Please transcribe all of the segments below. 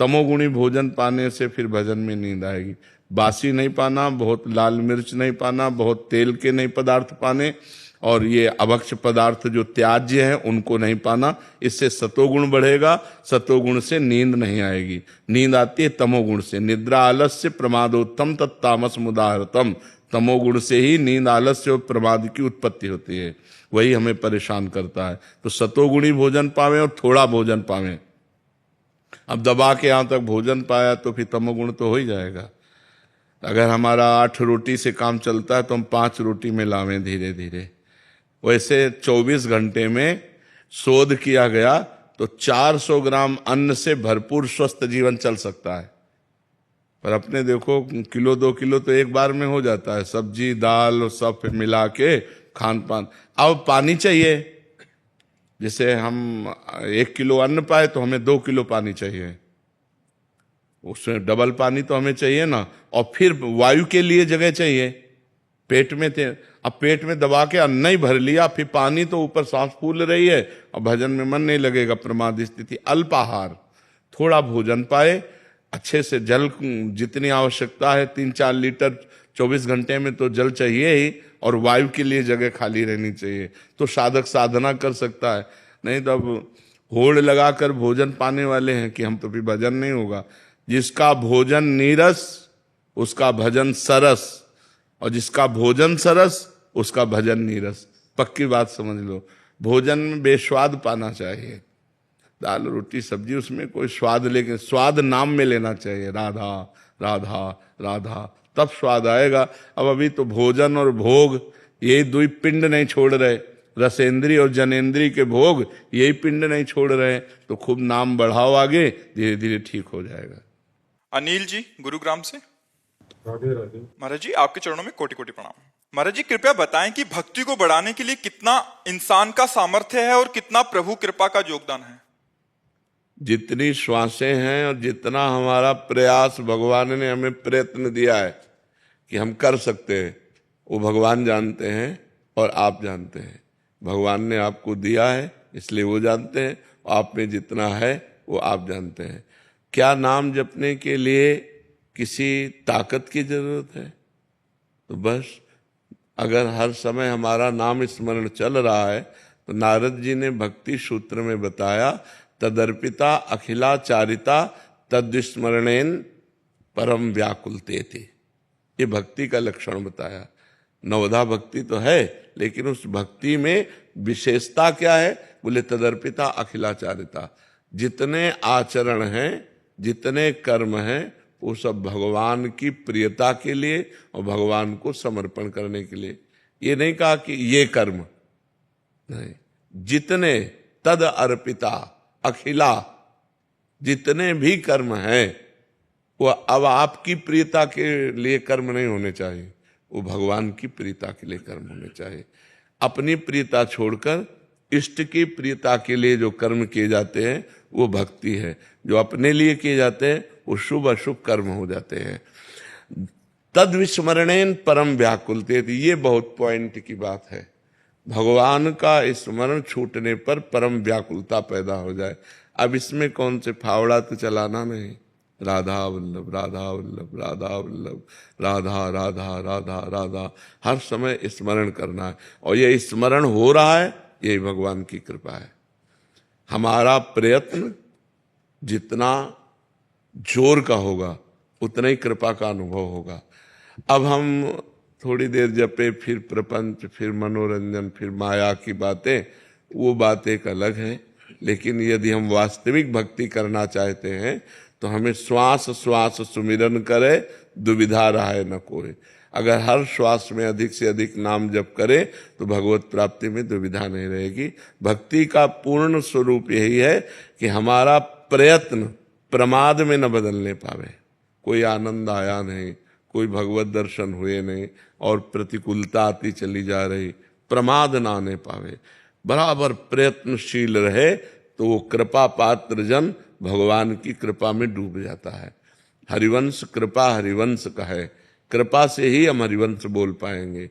तमोगुणी भोजन पाने से फिर भजन में नींद आएगी। बासी नहीं पाना, बहुत लाल मिर्च नहीं पाना, बहुत तेल के नहीं पदार्थ पाने, और ये अभक्ष पदार्थ जो त्याज्य हैं उनको नहीं पाना। इससे सतोगुण बढ़ेगा, सतोगुण से नींद नहीं आएगी। नींद आती है तमोगुण से। निद्रा आलस्य प्रमादोत्तम तत्तामस मुदाहरतम। तमोगुण से ही नींद, आलस्य और प्रमाद की उत्पत्ति होती है, वही हमें परेशान करता है। तो सतोगुणी भोजन पावें और थोड़ा भोजन पावें। अब दबा के यहां तक भोजन पाया तो फिर तमोगुण तो हो ही जाएगा। अगर हमारा 8 रोटी से काम चलता है तो हम 5 रोटी में लावें धीरे धीरे। वैसे 24 घंटे में शोध किया गया तो 400 ग्राम अन्न से भरपूर स्वस्थ जीवन चल सकता है। पर अपने देखो किलो 2 किलो तो एक बार में हो जाता है, सब्जी दाल सब मिला के खान पान। अब पानी चाहिए, जैसे हम 1 किलो अन्न पाए तो हमें 2 किलो पानी चाहिए, उसमें डबल पानी तो हमें चाहिए ना। और फिर वायु के लिए जगह चाहिए। पेट में थे, अब पेट में दबा के अन्न ही भर लिया, फिर पानी तो ऊपर सांस फूल रही है और भजन में मन नहीं लगेगा, प्रमाद स्थिति। अल्पाहार, थोड़ा भोजन पाए, अच्छे से जल जितनी आवश्यकता है 3-4 लीटर 24 घंटे में तो जल चाहिए ही, और वायु के लिए जगह खाली रहनी चाहिए, तो साधक साधना कर सकता है। नहीं तो अब होड़ लगाकर भोजन पाने वाले हैं कि हम तो फिर भजन नहीं होगा। जिसका भोजन नीरस उसका भजन सरस, और जिसका भोजन सरस उसका भजन नीरस। पक्की बात समझ लो। भोजन में बेस्वाद पाना चाहिए, दाल रोटी सब्जी उसमें कोई स्वाद, लेकिन स्वाद नाम में लेना चाहिए, राधा राधा राधा, तब स्वाद आएगा। अब अभी तो भोजन और भोग यही 2 पिंड नहीं छोड़ रहे, रसेंद्री और जनेंद्री के भोग यही पिंड नहीं छोड़ रहे, तो खूब नाम बढ़ाओ आगे, धीरे धीरे ठीक हो जाएगा। अनिल जी गुरुग्राम से। राधे राधे। महाराज जी आपके चरणों में कोटि कोटि प्रणाम। महाराज जी कृपया बताएं कि भक्ति को बढ़ाने के लिए कितना इंसान का सामर्थ्य है और कितना प्रभु कृपा का योगदान है। जितनी श्वासें हैं और जितना हमारा प्रयास भगवान ने हमें प्रयत्न दिया है कि हम कर सकते हैं, वो भगवान जानते हैं और आप जानते हैं। भगवान ने आपको दिया है इसलिए वो जानते हैं, आप में जितना है वो आप जानते हैं। क्या नाम जपने के लिए किसी ताकत की जरूरत है? तो बस अगर हर समय हमारा नाम स्मरण चल रहा है, तो नारद जी ने भक्ति सूत्र में बताया, तदर्पिता अखिलाचारिता तद्विस्मरणेन परम व्याकुलते थे। ये भक्ति का लक्षण बताया। नवधा भक्ति तो है, लेकिन उस भक्ति में विशेषता क्या है? बोले तदर्पिता अखिलाचारिता। जितने आचरण हैं, जितने कर्म हैं, वो सब भगवान की प्रियता के लिए और भगवान को समर्पण करने के लिए। ये नहीं कहा कि ये कर्म नहीं, जितने तद अर्पिता अखिला, जितने भी कर्म हैं वो अब आपकी प्रियता के लिए कर्म नहीं होने चाहिए, वो भगवान की प्रियता के लिए कर्म होने चाहिए। अपनी प्रियता छोड़कर इष्ट की प्रियता के लिए जो कर्म किए जाते हैं वो भक्ति है। जो अपने लिए किए जाते हैं वो शुभ अशुभ कर्म हो जाते हैं। तद विस्मरणेन परम व्याकुलते, ये बहुत पॉइंट की बात है। भगवान का स्मरण छूटने पर परम व्याकुलता पैदा हो जाए। अब इसमें कौन से फावड़ा तो चलाना नहीं, राधा वल्लभ राधा वल्लभ राधा वल्लभ, राधा राधा राधा राधा, हर समय स्मरण करना है। और ये स्मरण हो रहा है, यही भगवान की कृपा है। हमारा प्रयत्न जितना जोर का होगा उतना ही कृपा का अनुभव होगा। अब हम थोड़ी देर जपे, फिर प्रपंच, फिर मनोरंजन, फिर माया की बातें, वो बात एक अलग है। लेकिन यदि हम वास्तविक भक्ति करना चाहते हैं तो हमें श्वास श्वास सुमिरन करे, दुविधा रहे न कोई। अगर हर श्वास में अधिक से अधिक नाम जप करे तो भगवत प्राप्ति में दुविधा नहीं रहेगी। भक्ति का पूर्ण स्वरूप यही है कि हमारा प्रयत्न प्रमाद में न बदलने पावे। कोई आनंद आया नहीं, कोई भगवत दर्शन हुए नहीं और प्रतिकूलता आती चली जा रही, प्रमाद ना आने पावे, बराबर प्रयत्नशील रहे, तो वो कृपा पात्र जन भगवान की कृपा में डूब जाता है। हरिवंश कृपा हरिवंश का है, कृपा से ही हम हरिवंश बोल पाएंगे,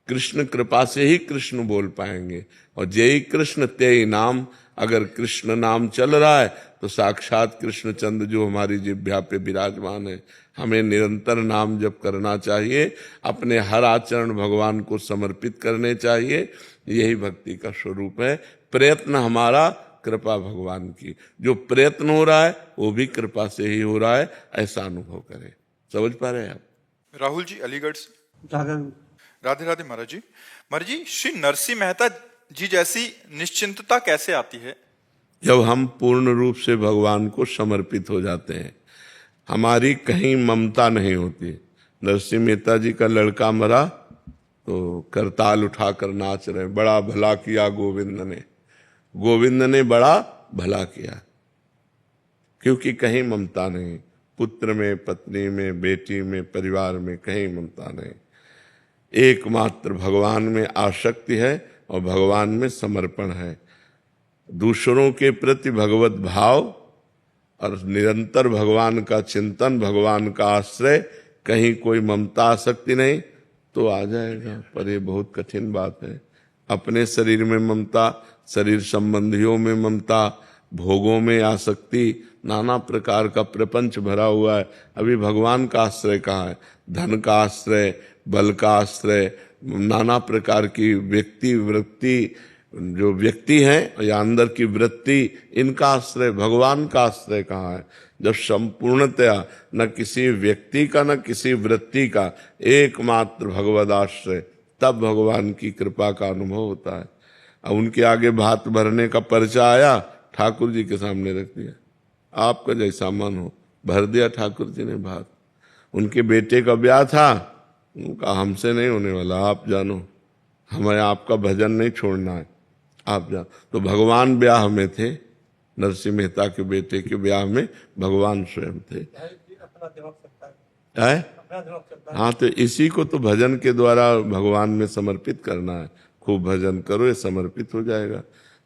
कृष्ण कृपा से ही कृष्ण बोल पाएंगे। और जय कृष्ण तेई नाम अगर कृष्ण नाम चल रहा है तो साक्षात कृष्णचंद्र जो हमारी जिह्वा पे विराजमान है। हमें निरंतर नाम जप करना चाहिए, अपने हर आचरण भगवान को समर्पित करने चाहिए। यही भक्ति का स्वरूप है। प्रयत्न हमारा, कृपा भगवान की। जो प्रयत्न हो रहा है वो भी कृपा से ही हो रहा है, ऐसा अनुभव करें। समझ पा रहे हैं आप? राहुल जी अलीगढ़ से। राधे राधे महाराज जी। महाराज जी, श्री नरसिंह मेहता जी जैसी निश्चिंतता कैसे आती है? जब हम पूर्ण रूप से भगवान को समर्पित हो जाते हैं, हमारी कहीं ममता नहीं होती। नरसिंह मेहता जी का लड़का मरा तो करताल उठाकर नाच रहे, बड़ा भला किया गोविंद ने, गोविंद ने बड़ा भला किया। क्योंकि कहीं ममता नहीं, पुत्र में, पत्नी में, बेटी में, परिवार में कहीं ममता नहीं। एकमात्र भगवान में आसक्ति है और भगवान में समर्पण है। दूसरों के प्रति भगवत भाव और निरंतर भगवान का चिंतन, भगवान का आश्रय, कहीं कोई ममता आसक्ति नहीं तो आ जाएगा। पर ये बहुत कठिन बात है। अपने शरीर में ममता, शरीर संबंधियों में ममता, भोगों में आसक्ति, नाना प्रकार का प्रपंच भरा हुआ है। अभी भगवान का आश्रय कहाँ है? धन का आश्रय, बल का आश्रय, नाना प्रकार की व्यक्ति वृत्ति, जो व्यक्ति हैं या अंदर की वृत्ति, इनका आश्रय, भगवान का आश्रय कहाँ है? जब संपूर्णतया न किसी व्यक्ति का न किसी वृत्ति का, एकमात्र भगवद आश्रय, तब भगवान की कृपा का अनुभव होता है। अब उनके आगे भात भरने का पर्चा आया, ठाकुर जी के सामने रख दिया, आपका जैसा मन हो, भर दिया ठाकुर जी ने भात। उनके बेटे का ब्याह था, उनका हमसे नहीं होने वाला, आप जानो, हमें आपका भजन नहीं छोड़ना है, आप जानो। तो भगवान ब्याह में थे, नरसिंह मेहता के बेटे के ब्याह में भगवान स्वयं थे। है? हाँ, तो इसी को तो भजन के द्वारा भगवान में समर्पित करना है। खूब भजन करो, ये समर्पित हो जाएगा।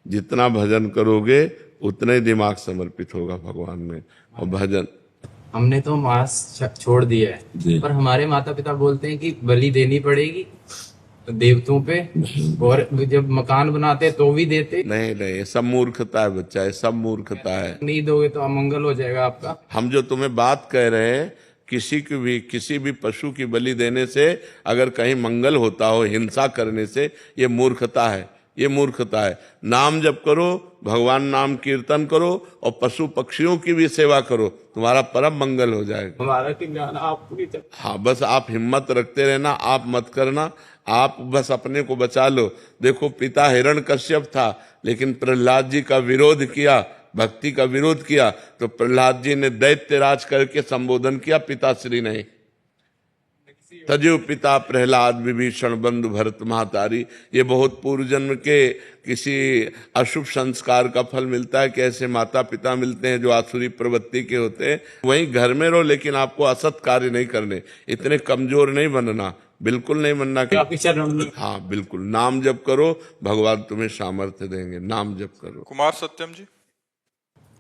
जितना भजन करोगे उतना ही दिमाग समर्पित होगा भगवान में। और भजन, हमने तो मांस छोड़ दिया है, पर हमारे माता पिता बोलते हैं कि बलि देनी पड़ेगी देवताओं पे, और जब मकान बनाते तो भी देते नहीं नहीं, सब मूर्खता है बच्चा, ये सब मूर्खता है। नहीं दोगे तो अमंगल हो जाएगा आपका। हम जो तुम्हें बात कह रहे हैं, किसी भी पशु की बलि देने से अगर कहीं मंगल होता हो, हिंसा करने से, ये मूर्खता है, ये मूर्खता है। नाम जप करो, भगवान नाम कीर्तन करो और पशु पक्षियों की भी सेवा करो, तुम्हारा परम मंगल हो जाएगा। हमारा ज्ञान आप पूरी हाँ, बस आप हिम्मत रखते रहना, आप मत करना, आप बस अपने को बचा लो। देखो, पिता हिरण्यकश्यप था, लेकिन प्रहलाद जी का विरोध किया, भक्ति का विरोध किया, तो प्रहलाद जी ने दैत्यराज करके संबोधन किया पिताश्री नहीं। तजो पिता प्रहलाद विभीषण बंधु भरत महातारी। ये बहुत पूर्व जन्म के किसी अशुभ संस्कार का फल मिलता है कि ऐसे माता पिता मिलते हैं जो आसुरी प्रवृत्ति के होते हैं। वहीं घर में रहो, लेकिन आपको असत कार्य नहीं करने, इतने कमजोर नहीं बनना, बिल्कुल नहीं बनना कि हाँ, बिल्कुल नाम जप करो, भगवान तुम्हें सामर्थ्य देंगे। नाम जप करो। कुमार सत्यम जी।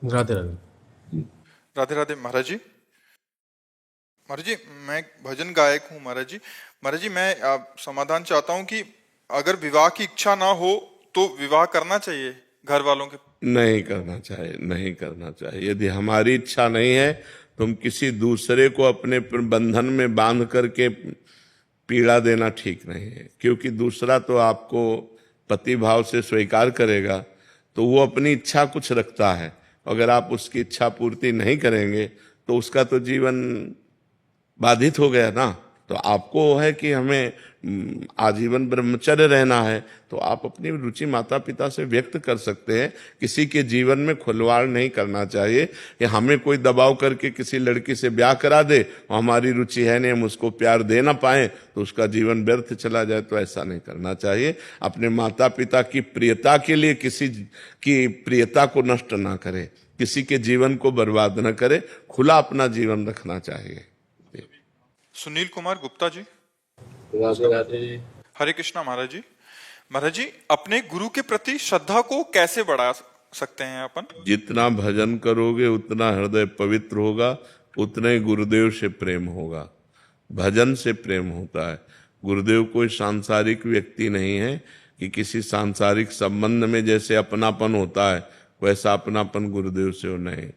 राधे राधे। राधे राधे महाराज जी। महाराज जी, मैं भजन गायक हूँ महाराज जी। महाराज जी, मैं समाधान चाहता हूँ कि अगर विवाह की इच्छा ना हो तो विवाह करना चाहिए घर वालों के? नहीं करना चाहिए, नहीं करना चाहिए। यदि हमारी इच्छा नहीं है, तुम किसी दूसरे को अपने बंधन में बांध करके पीड़ा देना ठीक नहीं है। क्योंकि दूसरा तो आपको पति भाव से स्वीकार करेगा, तो वो अपनी इच्छा कुछ रखता है। अगर आप उसकी इच्छा पूर्ति नहीं करेंगे तो उसका तो जीवन बाधित हो गया ना। तो आपको है कि हमें आजीवन ब्रह्मचर्य रहना है, तो आप अपनी रुचि माता पिता से व्यक्त कर सकते हैं। किसी के जीवन में खुलवाड़ नहीं करना चाहिए कि हमें कोई दबाव करके किसी लड़की से ब्याह करा दे और हमारी रुचि है नहीं, हम उसको प्यार दे ना पाए तो उसका जीवन व्यर्थ चला जाए। तो ऐसा नहीं करना चाहिए। अपने माता पिता की प्रियता के लिए किसी की प्रियता को नष्ट ना करे, किसी के जीवन को बर्बाद न करे, खुला अपना जीवन रखना चाहिए। सुनील कुमार गुप्ता जी। राधे राधे। हरे कृष्णा महाराज जी। महाराज जी, अपने गुरु के प्रति श्रद्धा को कैसे बढ़ा सकते हैं अपन? जितना भजन करोगे उतना हृदय पवित्र होगा, उतना ही गुरुदेव से प्रेम होगा। भजन से प्रेम होता है। गुरुदेव कोई सांसारिक व्यक्ति नहीं है कि किसी सांसारिक संबंध में जैसे अपनापन होता है वैसा अपनापन गुरुदेव से हो नहीं।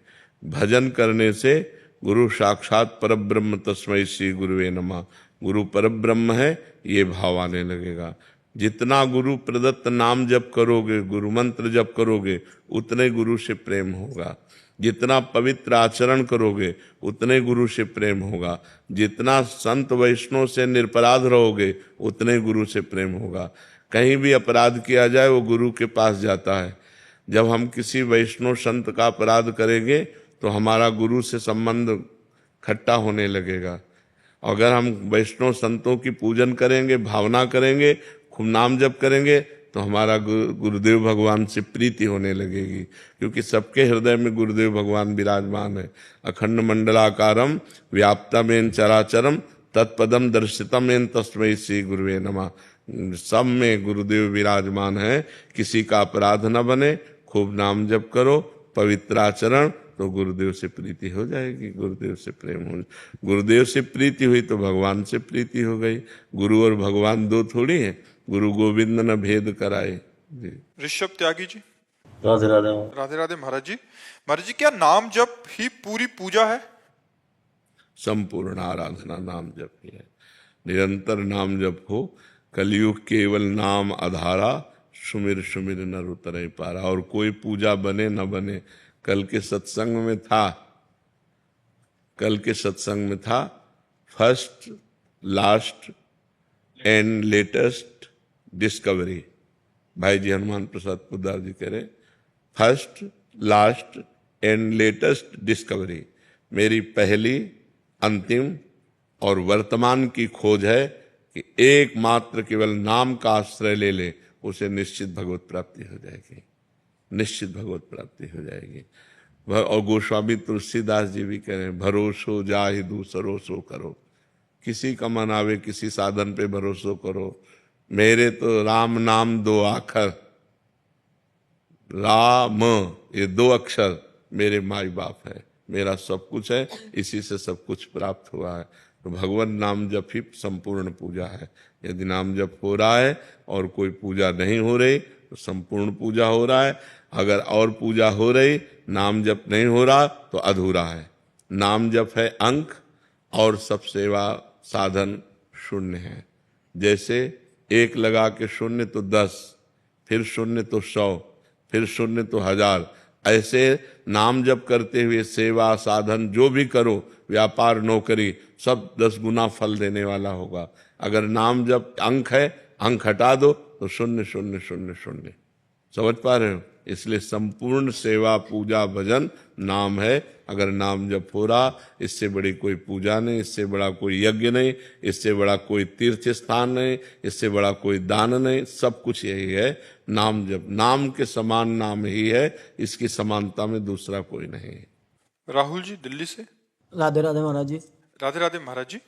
भजन करने से गुरु साक्षात परब्रह्म तस्मै श्री गुरुवे नमः, गुरु परब्रह्म है ये भाव आने लगेगा। जितना गुरु प्रदत्त नाम जप करोगे, गुरु मंत्र जप करोगे, उतने गुरु से प्रेम होगा। जितना पवित्र आचरण करोगे उतने गुरु से प्रेम होगा। जितना संत वैष्णव से निरपराध रहोगे उतने गुरु से प्रेम होगा। कहीं भी अपराध किया जाए वो गुरु के पास जाता है। जब हम किसी वैष्णव संत का अपराध करेंगे तो हमारा गुरु से संबंध खट्टा होने लगेगा। अगर हम वैष्णव संतों की पूजन करेंगे, भावना करेंगे, खूब नाम जप करेंगे तो हमारा गुरुदेव भगवान से प्रीति होने लगेगी, क्योंकि सबके हृदय में गुरुदेव भगवान विराजमान है। अखंड मंडलाकारम व्याप्तमेन चराचरम तत्पदम दर्शितमेन तस्मै श्री गुरुवे नमः। सब में गुरुदेव विराजमान है। किसी का अपराध न बने, खूब नाम जप करो, पवित्र आचरण, तो गुरुदेव से प्रीति हो जाएगी, गुरुदेव से प्रेम हो। गुरुदेव से प्रीति हुई तो भगवान से प्रीति हो गई। गुरु और भगवान दो थोड़ी है, गुरु गोविंद न भेद कराए जी। ऋषभ त्यागी जी, राधे राधे। राधे राधे महाराज जी। महाराज जी, क्या नाम जप ही पूरी पूजा है? संपूर्ण आराधना नाम जप ही है। निरंतर नाम जप हो। कलयुग केवल नाम आधारा, सुमिर सुमिर नर उतरे पारा। और कोई पूजा बने न बने, कल के सत्संग में था first last and latest discovery. भाई जी हनुमान प्रसाद पोद्दार जी कह रहे, first last and latest discovery. मेरी पहली, अंतिम और वर्तमान की खोज है कि एकमात्र केवल नाम का आश्रय ले ले, उसे निश्चित भगवत प्राप्ति हो जाएगी, निश्चित भगवत प्राप्ति हो जाएगी। और गोस्वामी तुलसीदास जी भी कह रहे हैं, भरोसो जाहि दूसरो सो करो। किसी का मन आवे किसी साधन पे भरोसो करो। मेरे तो राम नाम दो आखर, राम ये दो अक्षर मेरे माई बाप है, मेरा सब कुछ है, इसी से सब कुछ प्राप्त हुआ है। तो भगवान नाम जप ही संपूर्ण पूजा है। यदि नाम जप हो रहा है और कोई पूजा नहीं हो रही तो संपूर्ण पूजा हो रहा है। अगर और पूजा हो रही, नाम जप नहीं हो रहा तो अधूरा है। नाम जप है अंक और सब सेवा साधन शून्य है। जैसे एक लगा के शून्य तो 10, फिर शून्य तो 100, फिर शून्य तो 1000। ऐसे नाम जप करते हुए सेवा साधन जो भी करो, व्यापार नौकरी, सब 10 गुना फल देने वाला होगा। अगर नाम जप अंक है, अंक हटा दो तो 0 0 0 0। समझ पा रहे हो? इसलिए संपूर्ण सेवा पूजा भजन नाम है। अगर नाम जप हो रहा, इससे बड़ी कोई पूजा नहीं, इससे बड़ा कोई यज्ञ नहीं, इससे बड़ा कोई तीर्थ स्थान नहीं, इससे बड़ा कोई दान नहीं। सब कुछ यही है नाम जप। नाम के समान नाम ही है, इसकी समानता में दूसरा कोई नहीं है। राहुल जी दिल्ली से, राधे राधे महाराज जी। राधे राधे महाराज जी।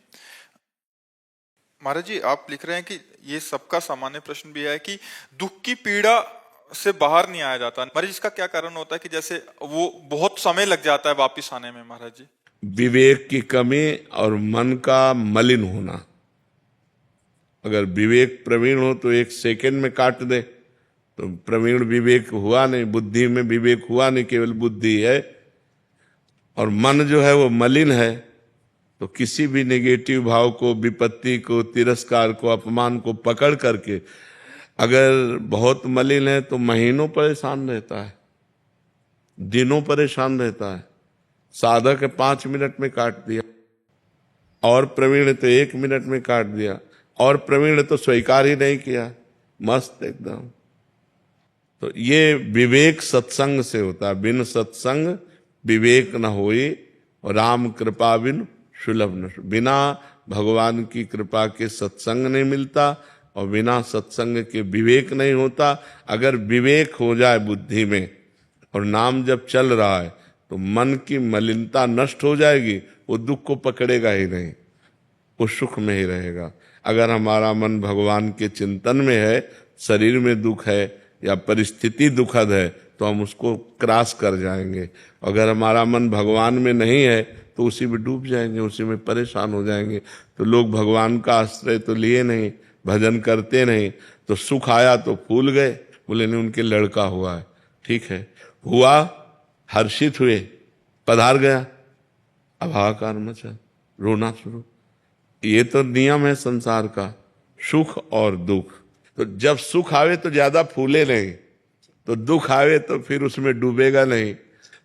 महाराज जी आप लिख रहे हैं कि ये सबका सामान्य प्रश्न भी है कि दुख की पीड़ा से बाहर नहीं आया जाता। महाराज इसका क्या कारण होता है कि जैसे वो बहुत समय लग जाता है वापिस आने में? महाराज जी विवेक की कमी और मन का मलिन होना। अगर विवेक प्रवीण हो तो 1 सेकंड में काट दे, तो प्रवीण विवेक हुआ नहीं, बुद्धि में विवेक हुआ नहीं, केवल बुद्धि है। और मन जो है वो मलिन है, तो किसी भी नेगेटिव भाव को, विपत्ति को, तिरस्कार को, अपमान को पकड़ करके अगर बहुत मलिन है तो महीनों परेशान रहता है, दिनों परेशान रहता है। साधक है 5 मिनट में काट दिया, और प्रवीण तो 1 मिनट में काट दिया, और प्रवीण तो स्वीकार ही नहीं किया, मस्त एकदम। तो ये विवेक सत्संग से होता है। बिन सत्संग विवेक न होई, और राम कृपा बिन सुलभ न। बिना भगवान की कृपा के सत्संग नहीं मिलता, और बिना सत्संग के विवेक नहीं होता। अगर विवेक हो जाए बुद्धि में और नाम जब चल रहा है तो मन की मलिनता नष्ट हो जाएगी, वो दुख को पकड़ेगा ही नहीं, वो सुख में ही रहेगा। अगर हमारा मन भगवान के चिंतन में है, शरीर में दुख है या परिस्थिति दुखद है, तो हम उसको क्रॉस कर जाएंगे। अगर हमारा मन भगवान में नहीं है तो उसी में डूब जाएंगे, उसी में परेशान हो जाएंगे। तो लोग भगवान का आश्रय तो लिए नहीं, भजन करते नहीं, तो सुख आया तो फूल गए, बोले नहीं उनके लड़का हुआ है, ठीक है, हुआ, हर्षित हुए, पधार गया, अब हाहाकार मचा, रोना शुरू। ये तो नियम है संसार का, सुख और दुख। तो जब सुख आवे तो ज्यादा फूले नहीं, तो दुख आवे तो फिर उसमें डूबेगा नहीं।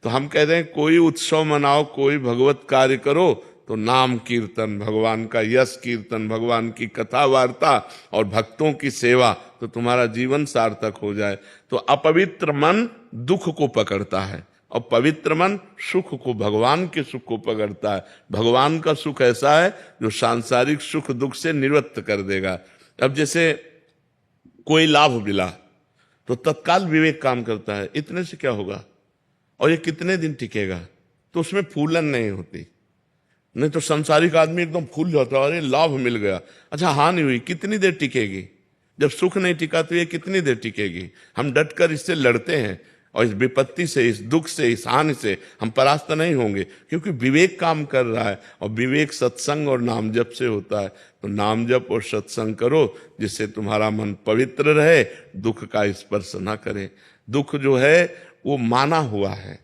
तो हम कहते हैं कोई उत्सव मनाओ, कोई भगवत कार्य करो, तो नाम कीर्तन, भगवान का यश कीर्तन, भगवान की कथा वार्ता और भक्तों की सेवा, तो तुम्हारा जीवन सार्थक हो जाए। तो अपवित्र मन दुख को पकड़ता है और पवित्र मन सुख को, भगवान के सुख को पकड़ता है। भगवान का सुख ऐसा है जो सांसारिक सुख दुख से निवृत्त कर देगा। अब जैसे कोई लाभ मिला तो तत्काल विवेक काम करता है, इतने से क्या होगा और ये कितने दिन टिकेगा, तो उसमें फूलन नहीं होती। नहीं तो संसारिक आदमी एकदम फूल जाता है, अरे लाभ मिल गया, अच्छा हानि हुई, कितनी देर टिकेगी। जब सुख नहीं टिका तो ये कितनी देर टिकेगी। हम डटकर इससे लड़ते हैं और इस विपत्ति से, इस दुख से, इस हानि से हम परास्त नहीं होंगे, क्योंकि विवेक काम कर रहा है और विवेक सत्संग और नाम जप से होता है। तो नाम जप और सत्संग करो जिससे तुम्हारा मन पवित्र रहे, दुख का स्पर्श ना करे। दुख जो है वो माना हुआ है,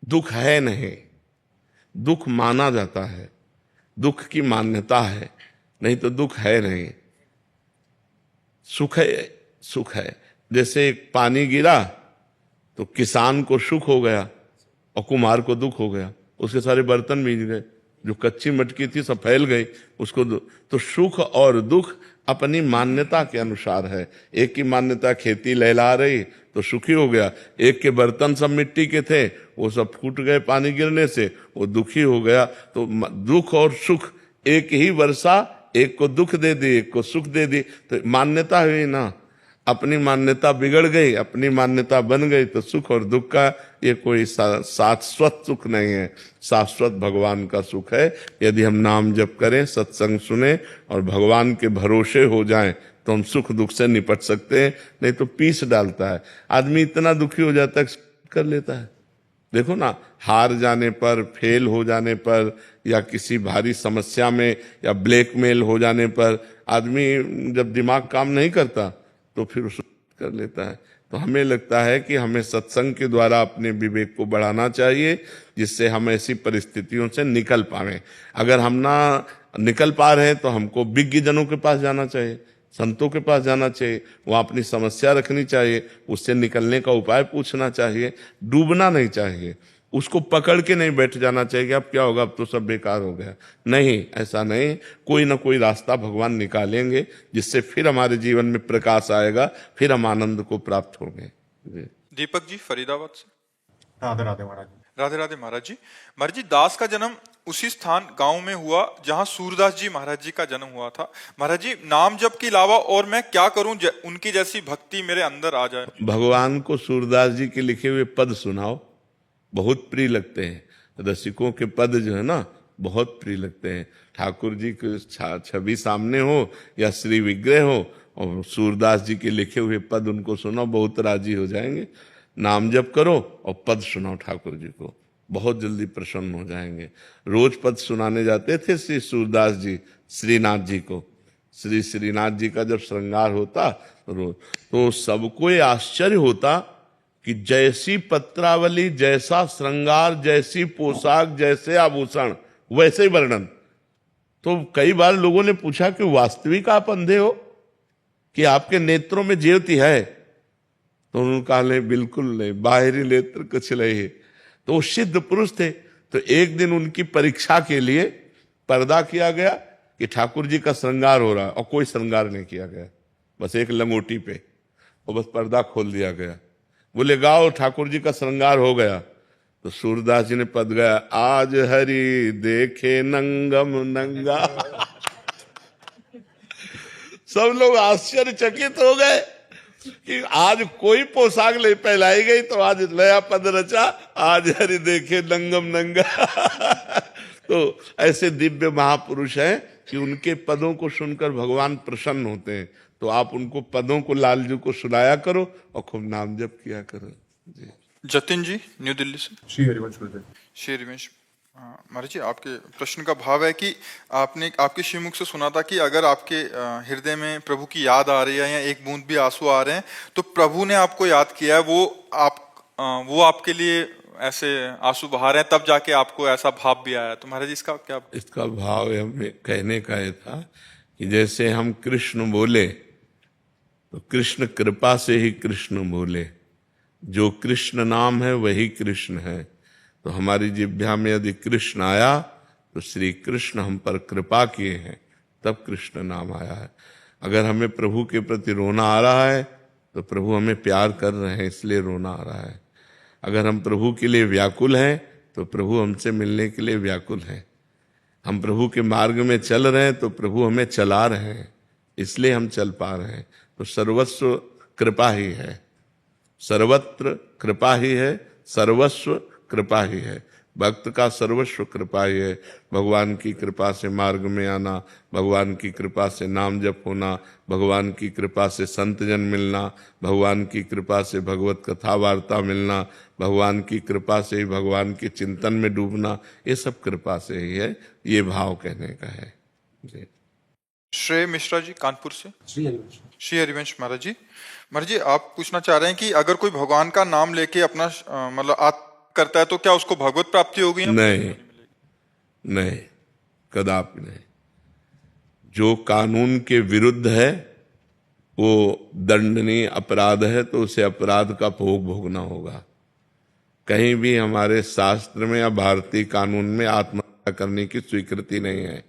दुख है नहीं, दुख माना जाता है, दुख की मान्यता है, नहीं तो दुख है नहीं। सुख है, सुख है। जैसे पानी गिरा तो किसान को सुख हो गया और कुम्हार को दुख हो गया, उसके सारे बर्तन भीग गए, जो कच्ची मटकी थी सब फैल गई उसको। तो सुख और दुख अपनी मान्यता के अनुसार है। एक की मान्यता खेती लहला रही तो सुखी हो गया, एक के बर्तन सब मिट्टी के थे वो सब फूट गए पानी गिरने से, वो दुखी हो गया। तो दुख और सुख, एक ही वर्षा एक को दुख दे दी एक को सुख दे दी, तो मान्यता हुई ना। अपनी मान्यता बिगड़ गई, अपनी मान्यता बन गई, तो सुख और दुख का ये कोई शाश्वत सुख नहीं है। शाश्वत भगवान का सुख है। यदि हम नाम जप करें, सत्संग सुने और भगवान के भरोसे हो जाएं तो हम सुख दुख से निपट सकते हैं। नहीं तो पीस डालता है आदमी, इतना दुखी हो जाता है कर लेता है। देखो ना, हार जाने पर, फेल हो जाने पर, या किसी भारी समस्या में या ब्लैकमेल हो जाने पर आदमी जब दिमाग काम नहीं करता तो फिर उस कर लेता है। तो हमें लगता है कि हमें सत्संग के द्वारा अपने विवेक को बढ़ाना चाहिए, जिससे हम ऐसी परिस्थितियों से निकल पाएं। अगर हम ना निकल पा रहे हैं तो हमको विज्ञ जनों के पास जाना चाहिए, संतों के पास जाना चाहिए, वहाँ अपनी समस्या रखनी चाहिए, उससे निकलने का उपाय पूछना चाहिए। डूबना नहीं चाहिए, उसको पकड़ के नहीं बैठ जाना चाहिए कि अब क्या होगा, अब तो सब बेकार हो गया। नहीं, ऐसा नहीं, कोई ना कोई रास्ता भगवान निकालेंगे जिससे फिर हमारे जीवन में प्रकाश आएगा, फिर हम आनंद को प्राप्त होंगे। दीपक जी फरीदाबाद से। राधे राधे महाराज। राधे राधे महाराज जी। महाराज जी, दास का जन्म उसी स्थान गांव में हुआ जहां सूरदास जी महाराज जी का जन्म हुआ था। महाराज जी, नाम जप के अलावा और मैं क्या करूं उनकी जैसी भक्ति मेरे अंदर आ जाए। भगवान को सूरदास जी के लिखे हुए पद सुनाओ, बहुत प्रिय लगते हैं। रसिकों के पद जो है ना बहुत प्रिय लगते हैं। ठाकुर जी की छवि सामने हो या श्री विग्रह हो और सूरदास जी के लिखे हुए पद उनको सुनो, बहुत राजी हो जाएंगे। नाम जप करो और पद सुनाओ ठाकुर जी को, बहुत जल्दी प्रसन्न हो जाएंगे। रोज पद सुनाने जाते थे श्री सूरदास जी श्रीनाथ जी को। श्री श्रीनाथ जी का जब श्रृंगार होता रोज, तो सबको ये आश्चर्य होता कि जैसी पत्रावली, जैसा श्रृंगार, जैसी पोशाक, जैसे आभूषण, वैसे ही वर्णन। तो कई बार लोगों ने पूछा कि वास्तविक आप अंधे हो कि आपके नेत्रों में ज्योति है? तो उन्होंने कहा नहीं, बिल्कुल नहीं, बाहरी नेत्र कुछ नहीं है। तो वो सिद्ध पुरुष थे। तो एक दिन उनकी परीक्षा के लिए पर्दा किया गया कि ठाकुर जी का श्रृंगार हो रहा है, और कोई श्रृंगार नहीं किया गया, बस एक लंगोटी पे, और बस पर्दा खोल दिया गया। बोले गाओ, ठाकुर जी का श्रृंगार हो गया। तो सूरदास जी ने पद गाया, आज हरि देखे नंगम नंगा। सब लोग आश्चर्यचकित हो गए कि आज कोई पोशाक नहीं पहनाई गई, तो आज नया पद रचा, आज हरि देखे नंगम नंगा। तो ऐसे दिव्य महापुरुष हैं कि उनके पदों को सुनकर भगवान प्रसन्न होते हैं। तो आप उनको पदों को, लालजू को सुनाया करो और खूब नाम जप किया करो जी। जतिन जी न्यू दिल्ली से। श्री हरिवंश गुरुदेव। श्री हरिवंश। महाराज जी, आपके प्रश्न का भाव है कि आपने आपके श्रीमुख से सुना था कि अगर आपके हृदय में प्रभु की याद आ रही है या एक बूंद भी आंसू आ रहे हैं तो प्रभु ने आपको याद किया है, वो आप वो आपके लिए ऐसे आंसू बहा रहे हैं, तब जाके आपको ऐसा भाव भी आया। तो महाराज इसका क्या? इसका भाव हमें कहने का ये था कि जैसे हम कृष्ण बोले तो कृष्ण कृपा से ही कृष्ण बोले, जो कृष्ण नाम है वही कृष्ण है। तो हमारी जिह्वा में यदि कृष्ण आया तो श्री कृष्ण हम पर कृपा किए हैं, तब कृष्ण नाम आया है। अगर हमें प्रभु के प्रति रोना आ रहा है तो प्रभु हमें प्यार कर रहे हैं, इसलिए रोना आ रहा है। अगर हम प्रभु के लिए व्याकुल हैं तो प्रभु हमसे मिलने के लिए व्याकुल हैं। हम प्रभु के मार्ग में चल रहे हैं तो प्रभु हमें चला रहे हैं, इसलिए हम चल पा रहे हैं। तो सर्वस्व कृपा ही है, सर्वत्र कृपा ही है, सर्वस्व कृपा ही है। भक्त का सर्वस्व कृपा ही है। भगवान की कृपा से मार्ग में आना, भगवान की कृपा से नाम जप होना, भगवान की कृपा से संत जन मिलना, भगवान की कृपा से भगवत कथा वार्ता मिलना, भगवान की कृपा से ही भगवान के चिंतन में डूबना, ये सब कृपा से ही है। ये भाव कहने का है जी। श्रेय मिश्रा जी कानपुर से। श्री हरिवंश महाराज जी, महाराज जी आप पूछना चाह रहे हैं कि अगर कोई भगवान का नाम लेके अपना मतलब आत्म करता है तो क्या उसको भगवत प्राप्ति होगी? नहीं नहीं, कदापि नहीं। जो कानून के विरुद्ध है वो दंडनीय अपराध है, तो उसे अपराध का भोग भोगना होगा। कहीं भी हमारे शास्त्र में या भारतीय कानून में आत्महत्या करने की स्वीकृति नहीं है,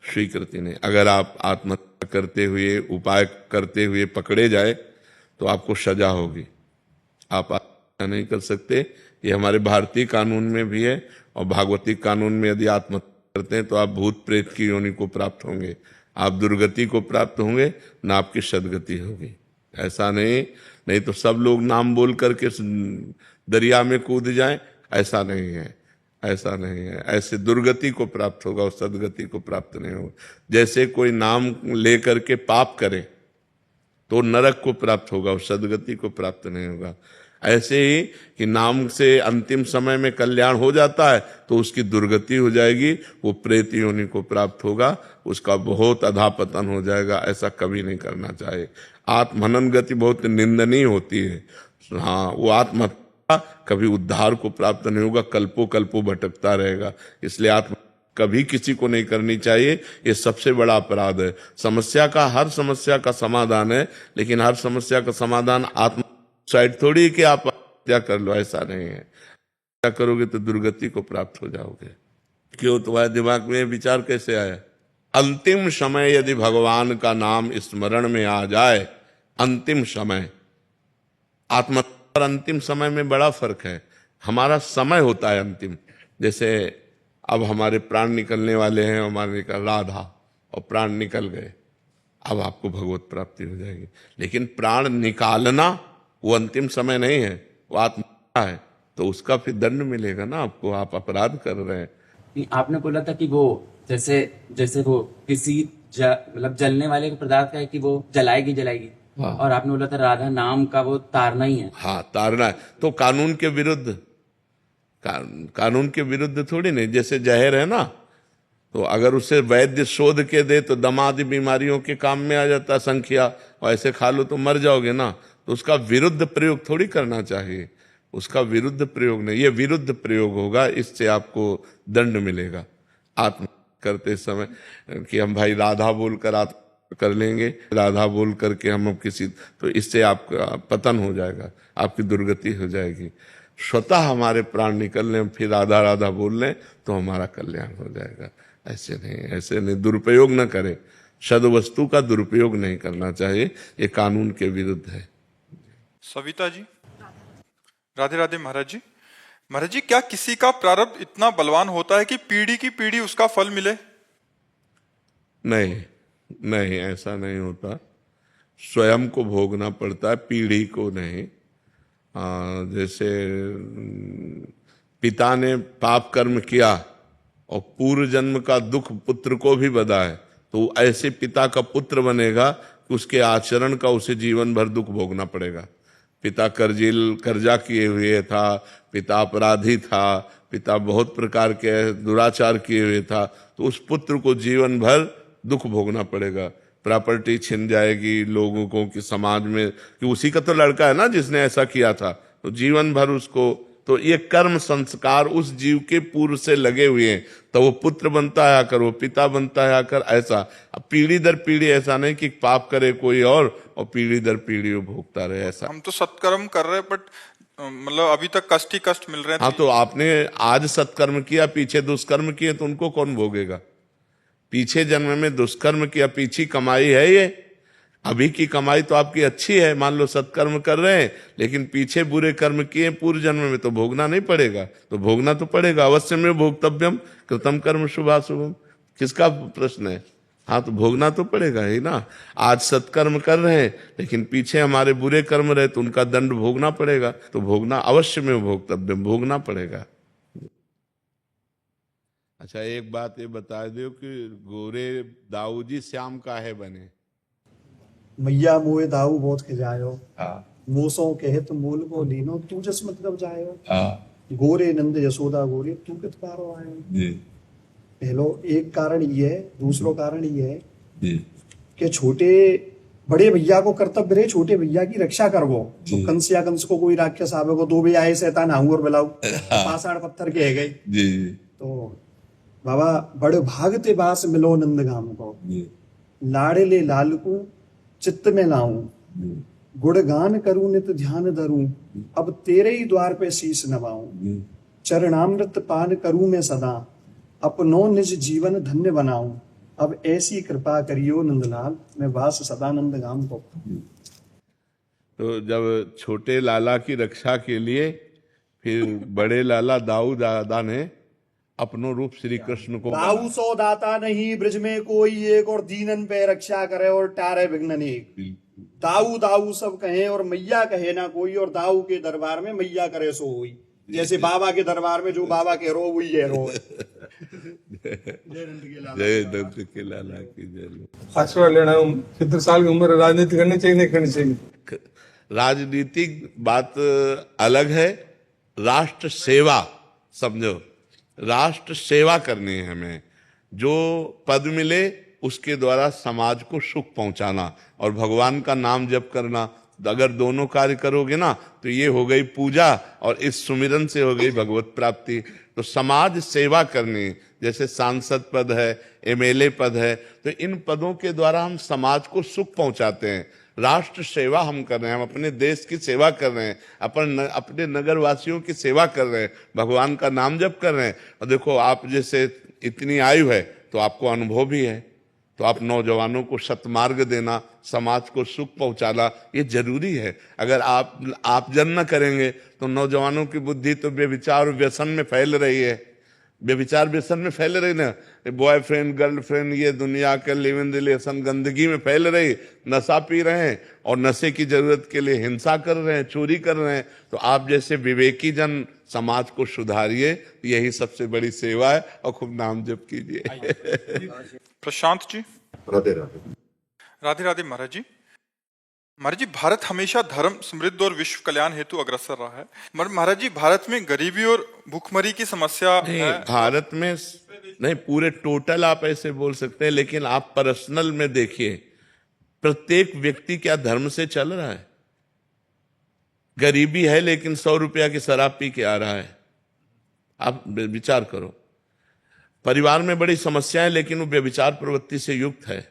स्वीकृति नहीं। अगर आप आत्महत्या करते हुए, उपाय करते हुए पकड़े जाए तो आपको सजा होगी। आप आत्महत्या नहीं कर सकते, ये हमारे भारतीय कानून में भी है। और भागवती कानून में यदि आत्महत्या करते हैं तो आप भूत प्रेत की योनि को प्राप्त होंगे, आप दुर्गति को प्राप्त होंगे, ना आपकी सदगति होगी। ऐसा नहीं तो सब लोग नाम बोल करके दरिया में कूद जाएं, ऐसा नहीं है, ऐसा नहीं है। ऐसे दुर्गति को प्राप्त होगा और सदगति को प्राप्त नहीं होगा। जैसे कोई नाम ले करके पाप करे तो नरक को प्राप्त होगा और सदगति को प्राप्त नहीं होगा। ऐसे ही कि नाम से अंतिम समय में कल्याण हो जाता है तो उसकी दुर्गति हो जाएगी, वो प्रेत योनि को प्राप्त होगा, उसका बहुत अधापतन हो जाएगा। ऐसा कभी नहीं करना चाहिए। आत्महनन गति बहुत निंदनीय होती है। हाँ, वो आत्महत्या कभी उद्धार को प्राप्त नहीं होगा, कल्पों कल्पों भटकता रहेगा। इसलिए आत्म कभी किसी को नहीं करनी चाहिए, ये सबसे बड़ा अपराध है। हर समस्या का समाधान है, लेकिन हर समस्या का समाधान आत्म साइड थोड़ी कि आप हत्या कर लो, ऐसा नहीं है। हत्या करोगे तो दुर्गति को प्राप्त हो जाओगे। क्यों? तुम्हारे दिमाग में विचार कैसे आया? अंतिम समय यदि भगवान का नाम स्मरण में आ जाए, अंतिम समय, आत्महत्या और अंतिम समय में बड़ा फर्क है। हमारा समय होता है अंतिम। जैसे अब हमारे प्राण निकलने वाले हैं, हमारे निकल राधा और प्राण निकल गए, अब आपको भगवत प्राप्ति हो जाएगी। लेकिन प्राण निकालना वो अंतिम समय नहीं है, वो आत्महत्या है, तो उसका फिर दंड मिलेगा ना आपको, आप अपराध कर रहे हैं। आपने बोला था कि वो जैसे वो किसी मतलब जलने वाले के पदार्थ का है कि वो जलाएगी। हाँ। और आपने बोला था राधा नाम का वो तारना ही है। हाँ, तारना है। तो कानून के विरुद्ध, कानून के विरुद्ध थोड़ी नहीं। जैसे जहर है ना, तो अगर उसे वैद्य शोध के दे तो दमा आदि बीमारियों के काम में आ जाता संख्या, और ऐसे खा लो तो मर जाओगे ना। तो उसका विरुद्ध प्रयोग थोड़ी करना चाहिए, उसका विरुद्ध प्रयोग नहीं, ये विरुद्ध प्रयोग होगा, इससे आपको दंड मिलेगा। आत्म करते समय कि हम भाई राधा बोलकर आत्म कर लेंगे, राधा बोल करके हम अब किसी, तो इससे आपका पतन हो जाएगा, आपकी दुर्गति हो जाएगी। स्वतः हमारे प्राण निकल लें, फिर राधा राधा बोल लें तो हमारा कल्याण हो जाएगा। ऐसे नहीं, दुरुपयोग न करें। सद्वस्तु का दुरुपयोग नहीं करना चाहिए, ये कानून के विरुद्ध है। सविता जी, राधे राधे महाराज जी। महाराज जी, क्या किसी का प्रारब्ध इतना बलवान होता है कि पीढ़ी की पीढ़ी उसका फल मिले? नहीं, ऐसा नहीं होता। स्वयं को भोगना पड़ता है, पीढ़ी को नहीं। जैसे पिता ने पाप कर्म किया और पूर्व जन्म का दुख पुत्र को भी बधा है, तो ऐसे पिता का पुत्र बनेगा कि उसके आचरण का उसे जीवन भर दुख भोगना पड़ेगा। पिता कर्जा किए हुए था, पिता अपराधी था, पिता बहुत प्रकार के दुराचार किए हुए था, तो उस पुत्र को जीवन भर दुख भोगना पड़ेगा। प्रॉपर्टी छिन जाएगी लोगों को, कि समाज में कि उसी का तो लड़का है ना जिसने ऐसा किया था, तो जीवन भर उसको, तो ये कर्म संस्कार उस जीव के पूर्व से लगे हुए हैं, तो वो पुत्र बनता है आकर, वो पिता बनता है आकर, ऐसा। अब पीढ़ी दर पीढ़ी, ऐसा नहीं कि पाप करे कोई और पीढ़ी दर पीढ़ी वो भोगता रहे, ऐसा। हम तो सत्कर्म कर रहे हैं, बट मतलब अभी तक कष्ट ही कष्ट मिल रहे हैं। हाँ, तो आपने आज सत्कर्म किया, पीछे दुष्कर्म किए, तो उनको कौन भोगेगा? पीछे जन्म में दुष्कर्म किया, पीछे कमाई है ये। अभी की कमाई तो आपकी अच्छी है, मान लो सत्कर्म कर रहे हैं, लेकिन पीछे बुरे कर्म किए पूर्व जन्म में, तो भोगना नहीं पड़ेगा? तो भोगना तो पड़ेगा, अवश्य में भोक्तव्यम कृतम कर्म शुभाशुभम। किसका प्रश्न है? हाँ, तो भोगना तो पड़ेगा ही ना। आज सत्कर्म कर रहे हैं, लेकिन पीछे हमारे बुरे कर्म रहे, तो उनका दंड भोगना पड़ेगा। तो भोगना अवश्य में भोक्तव्यम, भोगना पड़ेगा। अच्छा, एक बात ये बता दो कि गोरे दाऊ जी श्याम काहे बने? मैया मोए दाऊ बहुत खिजायो, मोसों कहे तो मूल को लीनो, तू जस मतलब जायो। गोरे नंद यशोदा गोरे, तू कित पारो आयो। पहलो एक कारण ये है, दूसरो कारण ये है कि छोटे बड़े भैया को कर्तव्य रहे छोटे भैया की रक्षा करवो। तो कंस या कंस को कोई राक्षस आवे को, दो भी आए शैतान आऊं और बिलाऊ, पाषाण पत्थर के है गए। तो बाबा बड़े भागते बास मिलो नंद गाम को, लाड़े ले लाल को चित्त में लाऊं, गुणगान करूं नित ध्यान धरूं, अब तेरे ही द्वार पे शीश नवाऊं। चरणामृत पान करूं मैं सदा, अपनो निज जीवन धन्य बनाऊं। अब ऐसी कृपा करियो नंदलाल, मैं वास सदानंद गाम को। तो जब छोटे लाला की रक्षा के लिए फिर बड़े लाला दाऊ दादा ने अपनो रूप श्री कृष्ण को, दाऊ सो दाता नहीं ब्रज में कोई एक, और दीनन पे रक्षा करे और टारे विघ्न एक। दाऊ दाऊ सब कहे और मैया कहे ना कोई, और दाऊ के दरबार में मैया करे सो हुई। जैसे बाबा के दरबार में जो बाबा के रो हुई है रो। जय दत्त के लाला की जय। आशीर्वाद लेना, 70 साल की उम्र, राजनीति करनी चाहिए नहीं करनी चाहिए? राजनीतिक बात अलग है, राष्ट्र सेवा समझो। राष्ट्र सेवा करनी है हमें, जो पद मिले उसके द्वारा समाज को सुख पहुंचाना और भगवान का नाम जप करना। अगर दोनों कार्य करोगे ना, तो ये हो गई पूजा और इस सुमिरन से हो गई भगवत प्राप्ति। तो समाज सेवा करनी, जैसे सांसद पद है, एमएलए पद है, तो इन पदों के द्वारा हम समाज को सुख पहुंचाते हैं। राष्ट्र सेवा हम कर रहे हैं, हम अपने देश की सेवा कर रहे हैं, अपने नगर वासियों की सेवा कर रहे हैं, भगवान का नाम जप कर रहे हैं। और देखो, आप जैसे इतनी आयु है तो आपको अनुभव भी है, तो आप नौजवानों को सत्मार्ग देना, समाज को सुख पहुंचाना, ये जरूरी है। अगर आप जन न करेंगे तो नौजवानों की बुद्धि तो बेविचार और व्यसन में फैल रही है, बेविचार व्यसन में फैल रही ना, बॉयफ्रेंड गर्लफ्रेंड, ये दुनिया के लिव इन रिलेशन गंदगी में फैल रही, नशा पी रहे हैं और नशे की जरूरत के लिए हिंसा कर रहे हैं, चोरी कर रहे हैं। तो आप जैसे विवेकी जन समाज को सुधारिए, यही सबसे बड़ी सेवा है, और खूब नाम जप कीजिए। प्रशांत जी। राधे राधे। राधे राधे महाराज जी। महाराज जी, भारत हमेशा धर्म, समृद्ध और विश्व कल्याण हेतु अग्रसर रहा है। महाराज जी, भारत में गरीबी और भूखमरी की समस्या है। भारत में नहीं, पूरे टोटल आप ऐसे बोल सकते हैं, लेकिन आप पर्सनल में देखिए, प्रत्येक व्यक्ति क्या धर्म से चल रहा है? गरीबी है लेकिन 100 रुपया की शराब पी के आ रहा है। आप विचार करो, परिवार में बड़ी समस्या है लेकिन वो व्यभिचार प्रवृत्ति से युक्त है,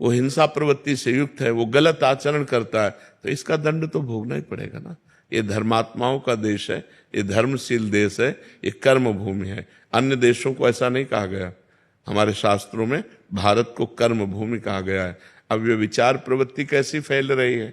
वो हिंसा प्रवृत्ति से युक्त है, वो गलत आचरण करता है, तो इसका दंड तो भोगना ही पड़ेगा ना। ये धर्मात्माओं का देश है, ये धर्मशील देश है, ये कर्म भूमि है। अन्य देशों को ऐसा नहीं कहा गया, हमारे शास्त्रों में भारत को कर्म भूमि कहा गया है। अब ये विचार प्रवृत्ति कैसी फैल रही है,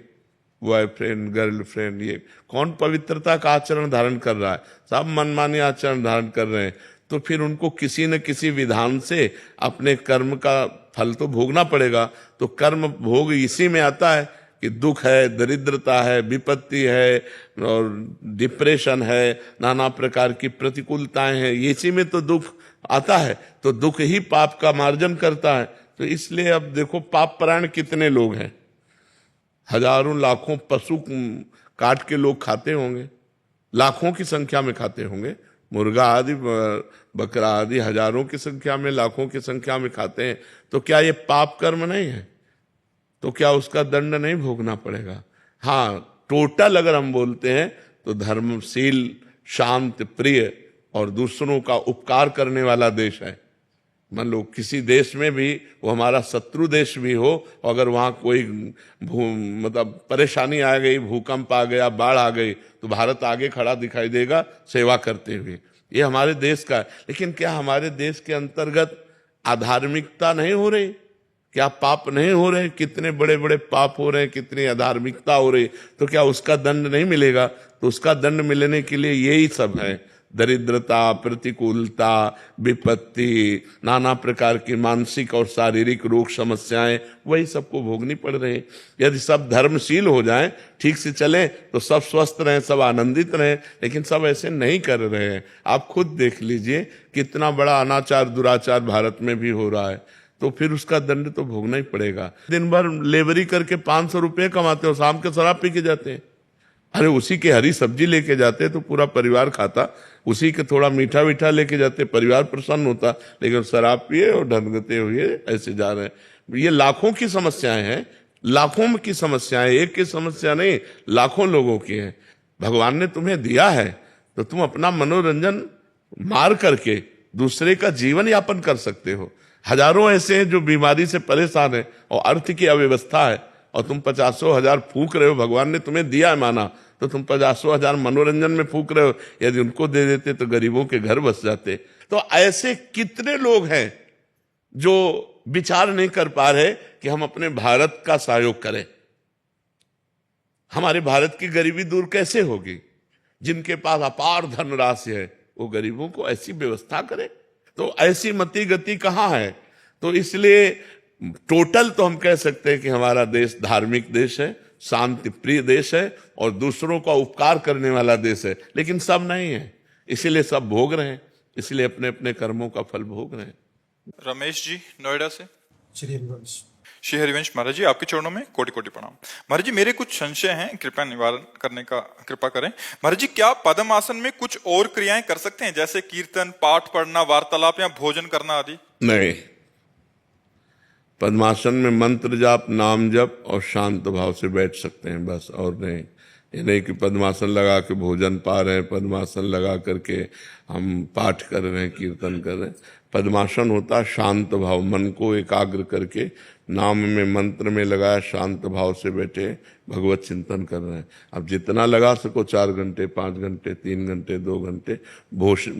बॉयफ्रेंड गर्लफ्रेंड, ये कौन पवित्रता का आचरण धारण कर रहा है? सब मनमानी आचरण धारण कर रहे हैं। तो फिर उनको किसी न किसी विधान से अपने कर्म का फल तो भोगना पड़ेगा। तो कर्म भोग इसी में आता है कि दुख है, दरिद्रता है, विपत्ति है और डिप्रेशन है, नाना प्रकार की प्रतिकूलताएं हैं, इसी में तो दुख आता है। तो दुख ही पाप का मार्जन करता है। तो इसलिए अब देखो, पाप परायण कितने लोग हैं, हजारों लाखों पशु काट के लोग खाते होंगे, लाखों की संख्या में खाते होंगे, मुर्गा आदि बकरा आदि हजारों की संख्या में, लाखों की संख्या में खाते हैं। तो क्या ये पाप कर्म नहीं है? तो क्या उसका दंड नहीं भोगना पड़ेगा? हाँ, टोटल अगर हम बोलते हैं तो धर्मशील, शांत, प्रिय और दूसरों का उपकार करने वाला देश है। मान लो किसी देश में भी, वो हमारा शत्रु देश भी हो, अगर वहां कोई मतलब परेशानी आ गई, भूकंप आ गया, बाढ़ आ गई, तो भारत आगे खड़ा दिखाई देगा सेवा करते हुए। ये हमारे देश का है। लेकिन क्या हमारे देश के अंतर्गत अधार्मिकता नहीं हो रही? क्या पाप नहीं हो रहे? कितने बड़े बड़े पाप हो रहे हैं, कितनी अधार्मिकता हो रही, तो क्या उसका दंड नहीं मिलेगा? तो उसका दंड मिलने के लिए यही सब है, दरिद्रता, प्रतिकूलता, विपत्ति, नाना प्रकार की मानसिक और शारीरिक रोग समस्याएं, वही सबको भोगनी पड़ रही है। यदि सब धर्मशील हो जाएं, ठीक से चलें, तो सब स्वस्थ रहें, सब आनंदित रहें। लेकिन सब ऐसे नहीं कर रहे हैं। आप खुद देख लीजिए कितना बड़ा अनाचार, दुराचार भारत में भी हो रहा है। तो फिर उसका दंड तो भोगना ही पड़ेगा। दिन भर लेबरी करके 500 रुपये कमाते हो, शाम के शराब पी के जाते हैं। अरे उसी के हरी सब्जी लेके जाते तो पूरा परिवार खाता, उसी के थोड़ा मीठा मीठा लेके जाते, परिवार प्रसन्न होता। लेकिन शराब पिए और ढंगते हुए ऐसे जा रहे हैं। ये लाखों की समस्याएं हैं, लाखों की समस्याएं, एक की समस्या नहीं, लाखों लोगों की है। भगवान ने तुम्हें दिया है तो तुम अपना मनोरंजन मार करके दूसरे का जीवन यापन कर सकते हो। हजारों ऐसे हैं जो बीमारी से परेशान है और अर्थ की अव्यवस्था है, और तुम 50,000 फूक रहे हो। भगवान ने तुम्हें दिया है माना, तो तुम 50,000 मनोरंजन में फूक रहे हो। यदि उनको दे देते तो गरीबों के घर बस जाते। तो ऐसे कितने लोग हैं जो विचार नहीं कर पा रहे कि हम अपने भारत का सहयोग करें। हमारे भारत की गरीबी दूर कैसे होगी? जिनके पास अपार धनराशि है वो गरीबों को ऐसी व्यवस्था करे। तो ऐसी मति गति कहाँ है? तो इसलिए टोटल तो हम कह सकते हैं कि हमारा देश धार्मिक देश है, शांति प्रिय देश है और दूसरों का उपकार करने वाला देश है। लेकिन सब नहीं है, इसीलिए सब भोग रहे हैं, इसलिए अपने अपने कर्मों का फल भोग रहे हैं। रमेश जी नोएडा से। श्री हरिवंश। श्री हरिवंश महाराज जी, आपके चरणों में कोटि कोटि प्रणाम। महाराज जी, मेरे कुछ संशय हैं, कृपया निवारण करने का कृपा करें। महाराज जी, क्या पद्म आसन में कुछ और क्रियाएं कर सकते हैं, जैसे कीर्तन, पाठ पढ़ना, वार्तालाप या भोजन करना आदि? नहीं, पद्मासन में मंत्र जाप, नाम जप और शांत भाव से बैठ सकते हैं, बस, और नहीं। ये नहीं कि पद्मासन लगा के भोजन पा रहे हैं, पद्मासन लगा करके हम पाठ कर रहे हैं, कीर्तन कर रहे हैं। पद्मासन होता है शांत भाव, मन को एकाग्र करके नाम में, मंत्र में लगाया, शांत भाव से बैठे भगवत चिंतन कर रहे हैं। अब जितना लगा सको, 4 घंटे, 5 घंटे, 3 घंटे, 2 घंटे,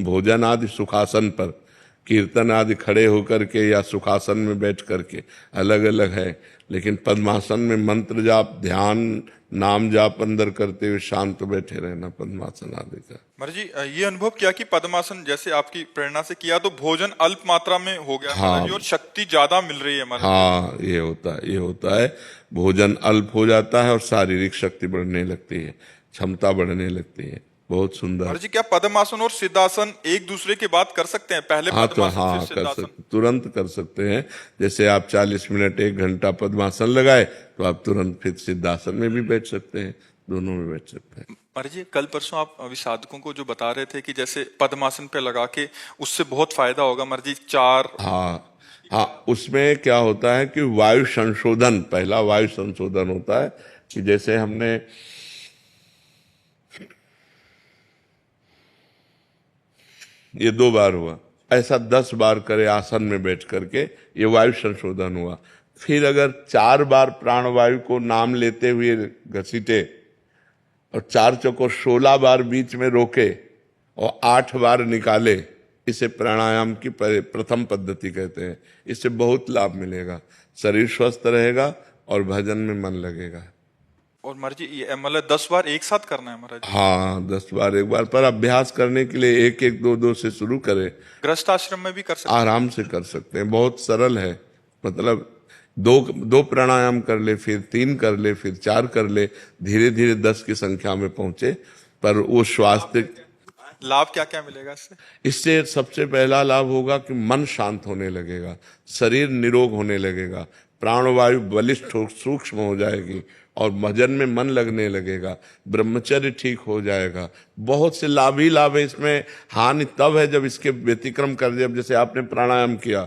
भोजन आदि सुखासन पर, कीर्तन आदि खड़े होकर के या सुखासन में बैठ करके, अलग अलग है। लेकिन पद्मासन में मंत्र जाप, ध्यान, नाम जाप अंदर करते हुए शांत बैठे रहना, पद्मासन आदि का। महाराज जी, ये अनुभव किया कि पद्मासन जैसे आपकी प्रेरणा से किया तो भोजन अल्प मात्रा में हो गया, हाँ, और शक्ति ज्यादा मिल रही है महाराज। हाँ, ये होता है। भोजन अल्प हो जाता है और शारीरिक शक्ति बढ़ने लगती है, क्षमता बढ़ने लगती है। बहुत सुंदर। महाराज जी, क्या पद्मासन और सिद्धासन एक दूसरे के बाद कर सकते हैं? पहले हाँ, तो पद्मासन हाँ, फिर कर सिद्धासन? सकते, तुरंत कर सकते हैं। जैसे आप 40 मिनट, 1 घंटा पद्मासन लगाए तो आप तुरंत फिर सिद्धासन में भी बैठ सकते हैं, दोनों में बैठ सकते हैं। महाराज जी, कल परसों आप अभिसाधकों को जो बता रहे थे कि जैसे पद्मासन पे लगा के उससे बहुत फायदा होगा महाराज जी, 4। हाँ, उसमें क्या होता है कि वायु संशोधन, पहला वायु संशोधन होता है कि जैसे हमने ये 2 बार हुआ, ऐसा 10 बार करे आसन में बैठ करके, ये वायु संशोधन हुआ। फिर अगर 4 बार प्राणवायु को नाम लेते हुए घसीटे और 4 चौको 16 बार बीच में रोके और 8 बार निकाले, इसे प्राणायाम की प्रथम पद्धति कहते हैं। इससे बहुत लाभ मिलेगा, शरीर स्वस्थ रहेगा और भजन में मन लगेगा। और महाराज जी, ये मतलब 10 बार एक साथ करना है महाराज जी? हाँ, 10 बार एक बार, पर अभ्यास करने के लिए 1-1, 2-2 से शुरू करें। गृहस्थ आश्रम में भी कर सकते हैं? आराम से कर सकते हैं, बहुत सरल है। मतलब 2 प्राणायाम कर ले, फिर 3 कर ले, फिर 4 कर ले, धीरे धीरे 10 की संख्या में पहुंचे। पर वो स्वास्थ्य लाभ क्या क्या मिलेगा इससे? इससे सबसे पहला लाभ होगा कि मन शांत होने लगेगा, शरीर निरोग होने लगेगा, प्राणवायु बलिष्ठ सूक्ष्म हो जाएगी और भजन में मन लगने लगेगा, ब्रह्मचर्य ठीक हो जाएगा। बहुत से लाभ ही लाभ है इसमें। हानि तब है जब इसके व्यतिक्रम कर दे। अब जैसे आपने प्राणायाम किया